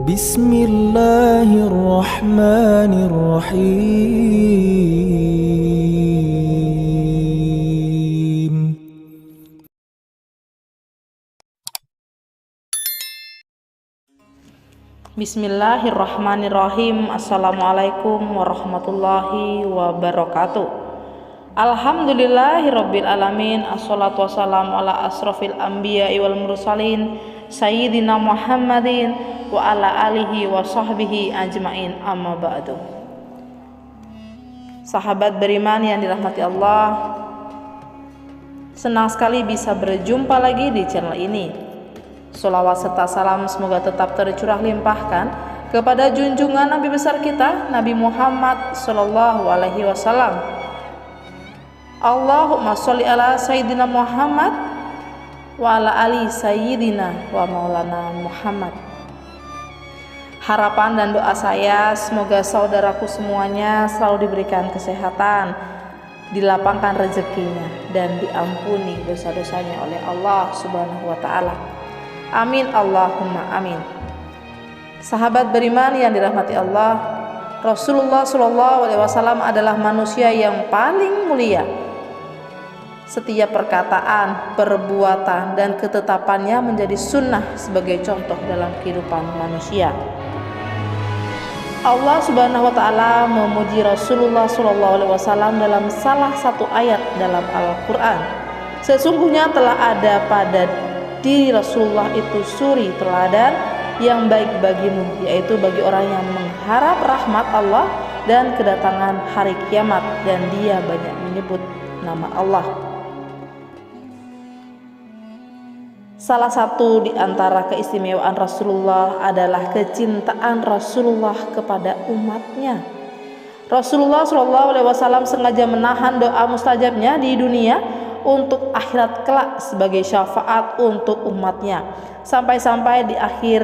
Bismillahirrahmanirrahim. Bismillahirrahmanirrahim. Assalamualaikum warahmatullahi wabarakatuh. Alhamdulillahirabbil alamin. Assalatu wassalamu ala asrofil anbiya'i wal mursalin sayyidina Muhammadin wa ala alihi wa sahbihi ajmain, amma ba'du. Sahabat beriman yang dirahmati Allah, senang sekali bisa berjumpa lagi di channel ini. Sholawat serta salam semoga tetap tercurah limpahkan kepada junjungan Nabi besar kita, Nabi Muhammad sallallahu alaihi wasallam. Allahumma sholli ala sayyidina Muhammad wa ala ali sayyidina wa maulana Muhammad. Harapan dan doa saya semoga saudaraku semuanya selalu diberikan kesehatan, dilapangkan rezekinya, dan diampuni dosa-dosanya oleh Allah Subhanahu wa taala. Amin Allahumma amin. Sahabat beriman yang dirahmati Allah, Rasulullah Shallallahu Alaihi Wasallam adalah manusia yang paling mulia. Setiap perkataan, perbuatan, dan ketetapannya menjadi sunnah sebagai contoh dalam kehidupan manusia. Allah Subhanahu Wa Taala memuji Rasulullah Shallallahu Alaihi Wasallam dalam salah satu ayat dalam Al-Quran. Sesungguhnya telah ada pada diri Rasulullah itu suri teladan yang baik bagimu, yaitu bagi orang yang mengharap rahmat Allah dan kedatangan hari kiamat, dan dia banyak menyebut nama Allah. Salah satu di antara keistimewaan Rasulullah adalah kecintaan Rasulullah kepada umatnya. Rasulullah SAW sengaja menahan doa mustajabnya di dunia untuk akhirat kelak sebagai syafaat untuk umatnya. Sampai-sampai di akhir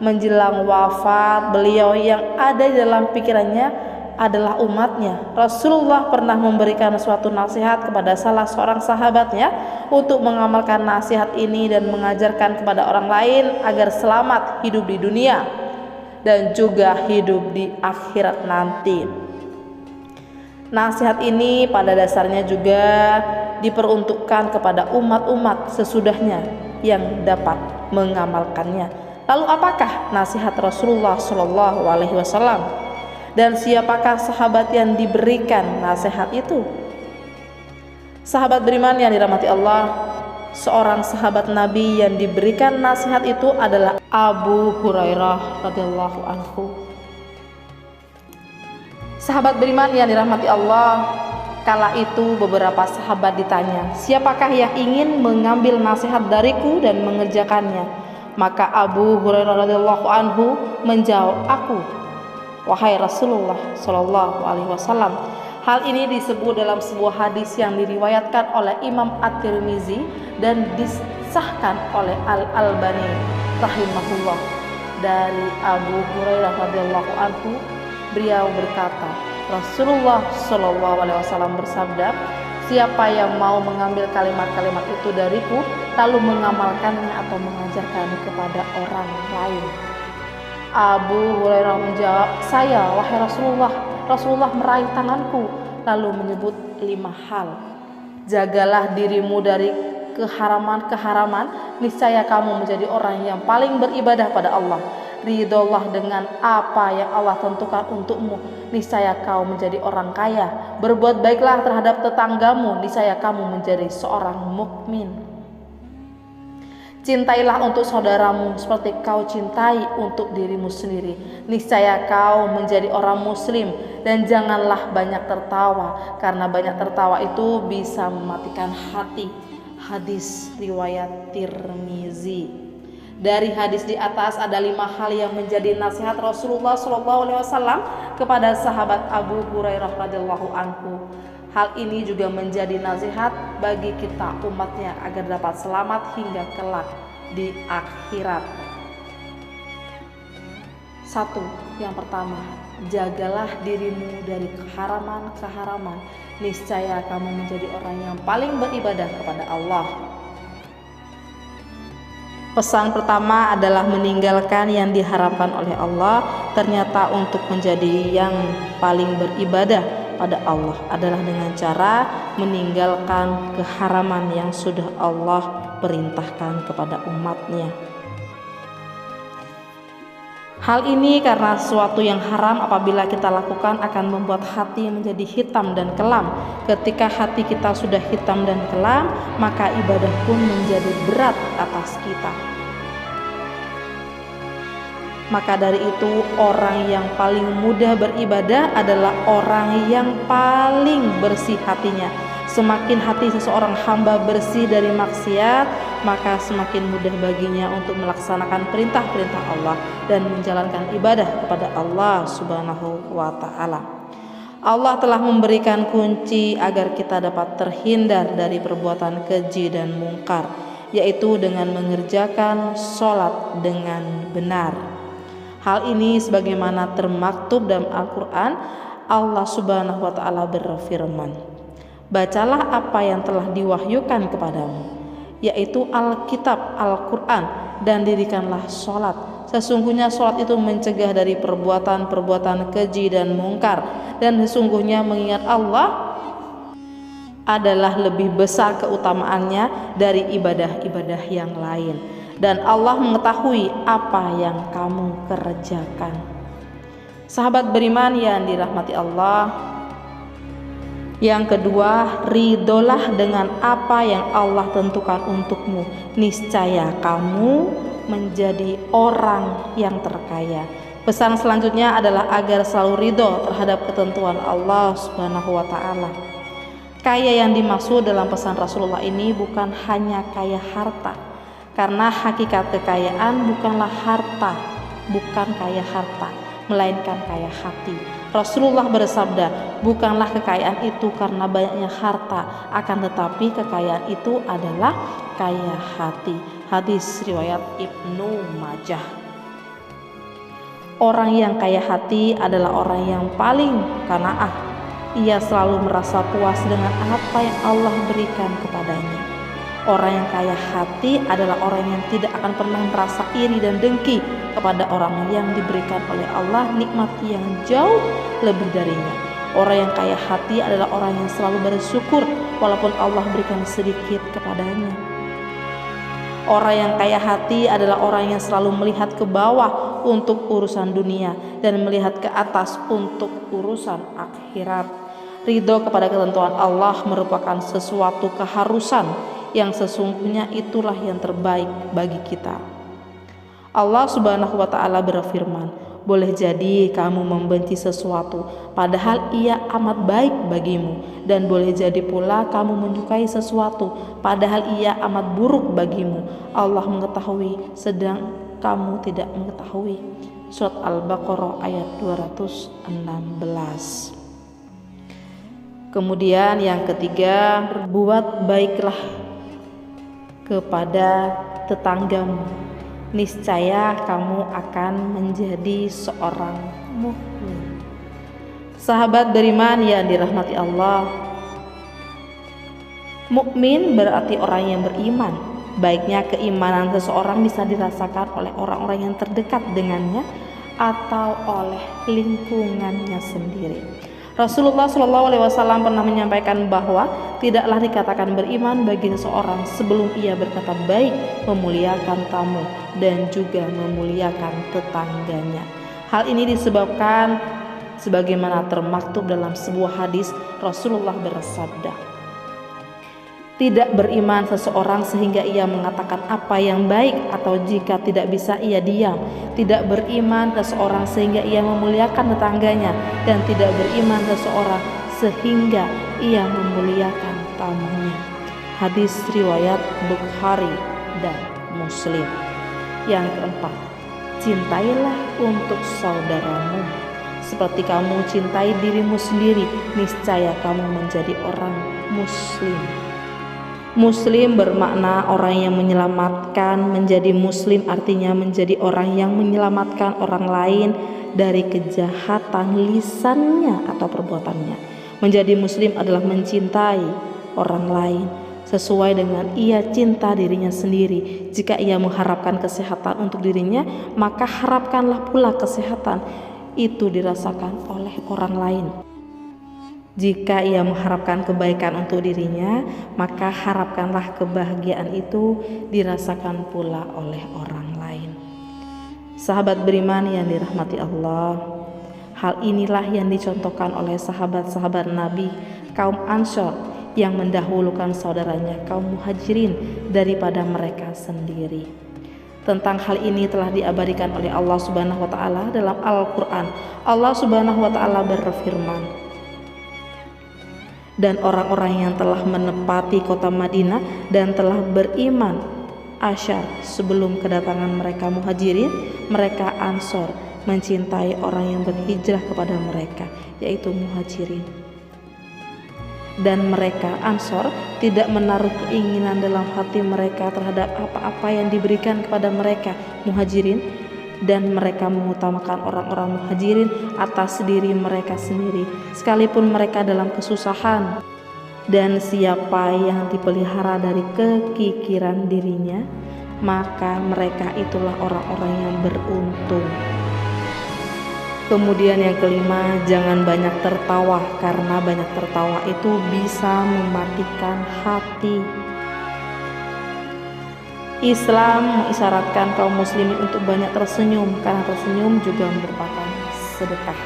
menjelang wafat beliau, yang ada di dalam pikirannya adalah umatnya. Rasulullah pernah memberikan suatu nasihat kepada salah seorang sahabatnya untuk mengamalkan nasihat ini dan mengajarkan kepada orang lain agar selamat hidup di dunia dan juga hidup di akhirat nanti. Nasihat ini pada dasarnya juga diperuntukkan kepada umat-umat sesudahnya yang dapat mengamalkannya. Lalu apakah nasihat Rasulullah Shallallahu Alaihi Wasallam, dan siapakah sahabat yang diberikan nasihat itu? Sahabat beriman yang dirahmati Allah, seorang sahabat Nabi yang diberikan nasihat itu adalah Abu Hurairah radhiyallahu anhu. Sahabat beriman yang dirahmati Allah, kala itu beberapa sahabat ditanya, siapakah yang ingin mengambil nasihat dariku dan mengerjakannya? Maka Abu Hurairah radhiyallahu anhu menjawab, aku, wahai Rasulullah Shallallahu Alaihi Wasallam. Hal ini disebut dalam sebuah hadis yang diriwayatkan oleh Imam At-Tirmizi dan disahkan oleh Al-Albani rahimahullah. Dari Abu Hurairah radhiyallahu anhu, beliau berkata, Rasulullah Shallallahu Alaihi Wasallam bersabda, siapa yang mau mengambil kalimat-kalimat itu dariku lalu mengamalkannya atau mengajarkannya kepada orang lain. Abu Hurairah menjawab, saya wahai Rasulullah. Rasulullah meraih tanganku lalu menyebut 5 hal. Jagalah dirimu dari keharaman-keharaman, niscaya kamu menjadi orang yang paling beribadah pada Allah. Ridholah dengan apa yang Allah tentukan untukmu, niscaya kau menjadi orang kaya. Berbuat baiklah terhadap tetanggamu, niscaya kamu menjadi seorang mukmin. Cintailah untuk saudaramu seperti kau cintai untuk dirimu sendiri, niscaya kau menjadi orang muslim. Dan janganlah banyak tertawa, karena banyak tertawa itu bisa mematikan hati. Hadis riwayat Tirmizi. Dari hadis di atas ada 5 hal yang menjadi nasihat Rasulullah SAW kepada sahabat Abu Hurairah radhiyallahu anhu. Hal ini juga menjadi nasihat bagi kita umatnya agar dapat selamat hingga kelak di akhirat. 1. Yang pertama, jagalah dirimu dari keharaman-keharaman, niscaya kamu menjadi orang yang paling beribadah kepada Allah. Pesan pertama adalah meninggalkan yang diharapkan oleh Allah. Ternyata untuk menjadi yang paling beribadah pada Allah adalah dengan cara meninggalkan keharaman yang sudah Allah perintahkan kepada umatnya. Hal ini karena sesuatu yang haram apabila kita lakukan akan membuat hati menjadi hitam dan kelam. Ketika hati kita sudah hitam dan kelam, maka ibadah pun menjadi berat atas kita. Maka dari itu, orang yang paling mudah beribadah adalah orang yang paling bersih hatinya. Semakin hati seseorang hamba bersih dari maksiat, maka semakin mudah baginya untuk melaksanakan perintah-perintah Allah dan menjalankan ibadah kepada Allah Subhanahu wa ta'ala. Allah telah memberikan kunci agar kita dapat terhindar dari perbuatan keji dan mungkar, yaitu dengan mengerjakan sholat dengan benar. Hal ini sebagaimana termaktub dalam Al-Quran. Allah Subhanahu wa ta'ala berfirman, bacalah apa yang telah diwahyukan kepadamu, yaitu Alkitab Al-Quran, dan dirikanlah sholat. Sesungguhnya sholat itu mencegah dari perbuatan-perbuatan keji dan mungkar, dan sesungguhnya mengingat Allah adalah lebih besar keutamaannya dari ibadah-ibadah yang lain. Dan Allah mengetahui apa yang kamu kerjakan. Sahabat beriman yang dirahmati Allah, yang kedua, ridolah dengan apa yang Allah tentukan untukmu. Niscaya kamu menjadi orang yang terkaya. Pesan selanjutnya adalah agar selalu ridho terhadap ketentuan Allah Subhanahu wa ta'ala. Kaya yang dimaksud dalam pesan Rasulullah ini bukan hanya kaya harta, karena hakikat kekayaan bukanlah harta, melainkan kaya hati. Rasulullah bersabda, bukanlah kekayaan itu karena banyaknya harta, akan tetapi kekayaan itu adalah kaya hati. Hadis riwayat Ibnu Majah. Orang yang kaya hati adalah orang yang paling qanaah. Ia selalu merasa puas dengan apa yang Allah berikan kepadanya. Orang yang kaya hati adalah orang yang tidak akan pernah merasa iri dan dengki kepada orang yang diberikan oleh Allah nikmat yang jauh lebih darinya. Orang yang kaya hati adalah orang yang selalu bersyukur walaupun Allah berikan sedikit kepadanya. Orang yang kaya hati adalah orang yang selalu melihat ke bawah untuk urusan dunia dan melihat ke atas untuk urusan akhirat. Ridho kepada ketentuan Allah merupakan sesuatu keharusan yang sesungguhnya itulah yang terbaik bagi kita. Allah Subhanahu wa ta'ala berfirman, boleh jadi kamu membenci sesuatu padahal ia amat baik bagimu, dan boleh jadi pula kamu menyukai sesuatu padahal ia amat buruk bagimu. Allah mengetahui sedang kamu tidak mengetahui. Surat Al-Baqarah ayat 216. Kemudian yang ketiga, berbuat baiklah kepada tetanggamu, niscaya kamu akan menjadi seorang mukmin. Sahabat beriman yang dirahmati Allah, mukmin berarti orang yang beriman. Baiknya keimanan seseorang bisa dirasakan oleh orang-orang yang terdekat dengannya atau oleh lingkungannya sendiri. Rasulullah SAW pernah menyampaikan bahwa tidaklah dikatakan beriman bagi seseorang sebelum ia berkata baik, memuliakan tamu, dan juga memuliakan tetangganya. Hal ini disebabkan sebagaimana termaktub dalam sebuah hadis. Rasulullah bersabda, tidak beriman seseorang sehingga ia mengatakan apa yang baik, atau jika tidak bisa ia diam. Tidak beriman seseorang sehingga ia memuliakan tetangganya, dan tidak beriman seseorang sehingga ia memuliakan tamunya. Hadis riwayat Bukhari dan Muslim. Yang keempat, cintailah untuk saudaramu seperti kamu cintai dirimu sendiri, niscaya kamu menjadi orang muslim. Muslim bermakna orang yang menyelamatkan. Menjadi muslim artinya menjadi orang yang menyelamatkan orang lain dari kejahatan lisannya atau perbuatannya. Menjadi muslim adalah mencintai orang lain sesuai dengan ia cinta dirinya sendiri. Jika ia mengharapkan kesehatan untuk dirinya, maka harapkanlah pula kesehatan itu dirasakan oleh orang lain. Jika ia mengharapkan kebaikan untuk dirinya, maka harapkanlah kebahagiaan itu dirasakan pula oleh orang lain. Sahabat beriman yang dirahmati Allah, hal inilah yang dicontohkan oleh sahabat-sahabat Nabi kaum Ansor yang mendahulukan saudaranya kaum Muhajirin daripada mereka sendiri. Tentang hal ini telah diabadikan oleh Allah Subhanahu wa taala dalam Al-Qur'an. Allah Subhanahu wa taala berfirman, "Dan orang-orang yang telah menepati kota Madinah dan telah beriman asyar sebelum kedatangan mereka Muhajirin, mereka Ansor mencintai orang yang berhijrah kepada mereka, yaitu Muhajirin. Dan mereka Ansor tidak menaruh keinginan dalam hati mereka terhadap apa-apa yang diberikan kepada mereka Muhajirin, dan mereka mengutamakan orang-orang Muhajirin atas diri mereka sendiri sekalipun mereka dalam kesusahan. Dan siapa yang dipelihara dari kekikiran dirinya, maka mereka itulah orang-orang yang beruntung." Kemudian yang kelima, jangan banyak tertawa, karena banyak tertawa itu bisa mematikan hati. Islam mengisyaratkan kaum muslimin untuk banyak tersenyum, karena tersenyum juga merupakan sedekah.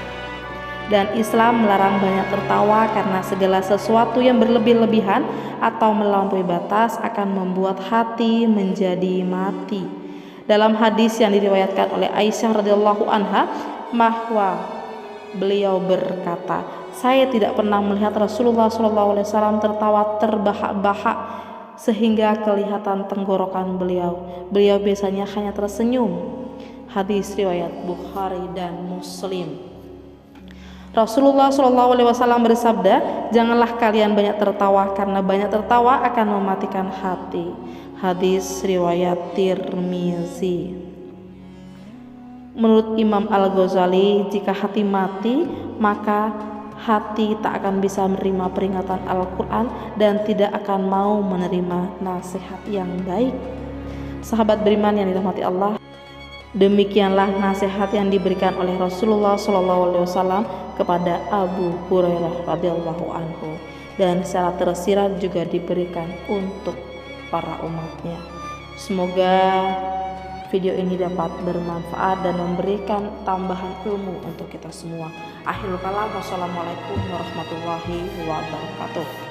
Dan Islam melarang banyak tertawa karena segala sesuatu yang berlebih-lebihan atau melampaui batas akan membuat hati menjadi mati. Dalam hadis yang diriwayatkan oleh Aisyah radhiyallahu anha, bahwa beliau berkata, "Saya tidak pernah melihat Rasulullah SAW tertawa terbahak-bahak sehingga kelihatan tenggorokan beliau. Beliau biasanya hanya tersenyum." Hadis riwayat Bukhari dan Muslim. Rasulullah SAW bersabda, "Janganlah kalian banyak tertawa, karena banyak tertawa akan mematikan hati." Hadis riwayat Tirmizi. Menurut Imam Al-Ghazali, jika hati mati, maka hati tak akan bisa menerima peringatan Al-Quran dan tidak akan mau menerima nasihat yang baik. Sahabat beriman yang dirahmati Allah, demikianlah nasihat yang diberikan oleh Rasulullah SAW kepada Abu Hurairah radhiyallahu anhu, dan secara tersirat juga diberikan untuk para umatnya. Semoga video ini dapat bermanfaat dan memberikan tambahan ilmu untuk kita semua. Akhirul kalam, wassalamualaikum warahmatullahi wabarakatuh.